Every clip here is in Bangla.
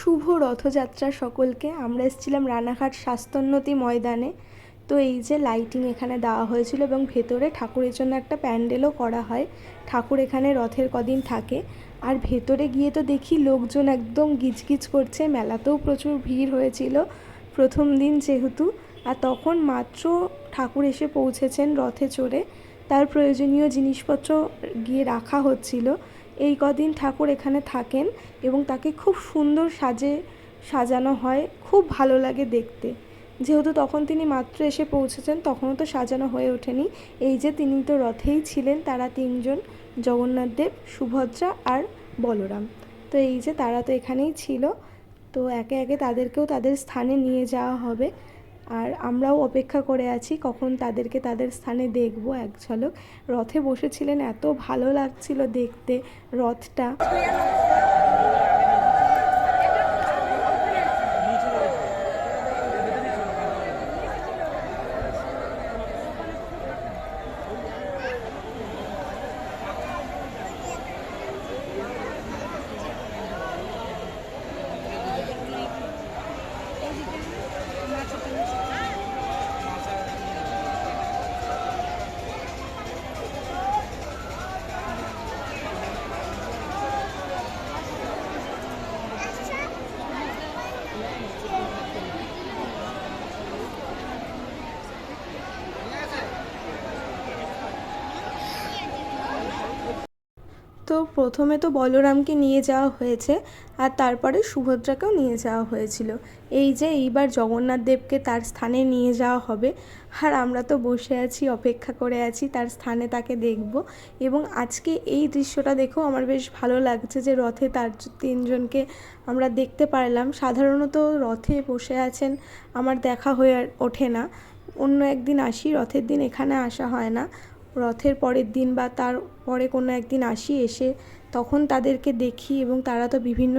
শুভ রথযাত্রা সকলকে। আমরা এসেছিলাম রানাঘাট স্বাস্থ্যোন্নতি ময়দানে। তো এই যে লাইটিং এখানে দেওয়া হয়েছিল এবং ভেতরে ঠাকুরের জন্য একটা প্যান্ডেলও করা হয়। ঠাকুর এখানে রথের কদিন থাকে। আর ভেতরে গিয়ে তো দেখি লোকজন একদম গিজগিজ করছে। মেলাতেও প্রচুর ভিড় হয়েছিল প্রথম দিন যেহেতু। আর তখন মাত্র ঠাকুর এসে পৌঁছেছেন রথে চড়ে, তার প্রয়োজনীয় জিনিসপত্র গিয়ে রাখা হচ্ছিল। এই কদিন ঠাকুর এখানে থাকেন এবং তাকে খুব সুন্দর সাজানো হয়, খুব ভালো লাগে দেখতে। যেহেতু তখন তিনি মাত্র এসে পৌঁছেছেন, তখনও তো সাজানো হয়ে ওঠেনি। এই যে তিনি তো রথেই ছিলেন, তারা তিনজন, জগন্নাথ দেব, সুভদ্রা আর বলরাম। তো এই যে তারা তো এখানেই ছিল। তো একে একে তাদেরকেও তাদের স্থানে নিয়ে যাওয়া হবে। আর আমরাও অপেক্ষা করে আছি কখন তাদেরকে তাদের স্থানে দেখব এক ঝলক। রথে বসেছিলেন, এত ভালো লাগছিল দেখতে রথটা। তো প্রথমে তো বলরামকে নিয়ে যাওয়া হয়েছে আর তারপরে সুভদ্রাকেও নিয়ে যাওয়া হয়েছিল। এই যে এইবার জগন্নাথ দেবকে তার স্থানে নিয়ে যাওয়া হবে। আর আমরা তো বসে আছি, অপেক্ষা করে আছি তার স্থানে তাকে দেখব। এবং আজকে এই দৃশ্যটা দেখেও আমার বেশ ভালো লাগছে যে রথে তার তিনজনকে আমরা দেখতে পারলাম। সাধারণত রথে বসে আছেন আমার দেখা হয়ে ওঠে না। অন্য একদিন আসি, রথের দিন এখানে আসা হয় না। রথের পরের দিন বা তার পরে কোনো একদিন আসি, এসে তখন তাদেরকে দেখি এবং তারা তো বিভিন্ন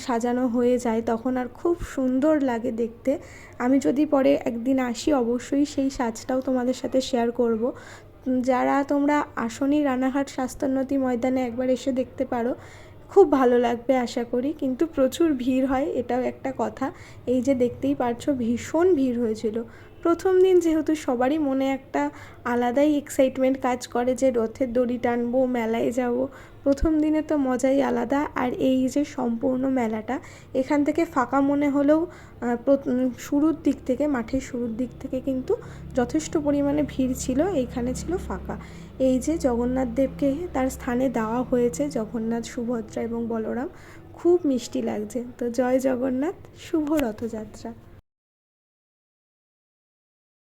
সাজানো হয়ে যায়, তখন আর খুব সুন্দর লাগে দেখতে। আমি যদি পরে একদিন আসি অবশ্যই সেই সাজটাও তোমাদের সাথে শেয়ার করব। যারা তোমরা আসনি রানাঘাট স্বাস্থ্যোন্নতি ময়দানে, একবার এসে দেখতে পারো, খুব ভালো লাগবে আশা করি। কিন্তু প্রচুর ভিড় হয়, এটাও একটা কথা। এই যে দেখতেই পারছো ভীষণ ভিড় হয়েছিল প্রথম দিন, যেহেতু সবারই মনে একটা আলাদাই এক্সাইটমেন্ট কাজ করে যে রথের দড়ি টানবো, মেলায় যাব। প্রথম দিনে তো মজাই আলাদা। আর এই যে সম্পূর্ণ মেলাটা এখান থেকে ফাঁকা মনে হলেও শুরুর দিক থেকে, মাঠের শুরুর দিক থেকে কিন্তু যথেষ্ট পরিমাণে ভিড় ছিল, এইখানে ছিল ফাঁকা। এই যে জগন্নাথ দেবকে তার স্থানে দেওয়া হয়েছে, জগন্নাথ, সুভদ্রা এবং বলরাম। খুব মিষ্টি লাগছে। তো জয় জগন্নাথ, শুভ রথযাত্রা।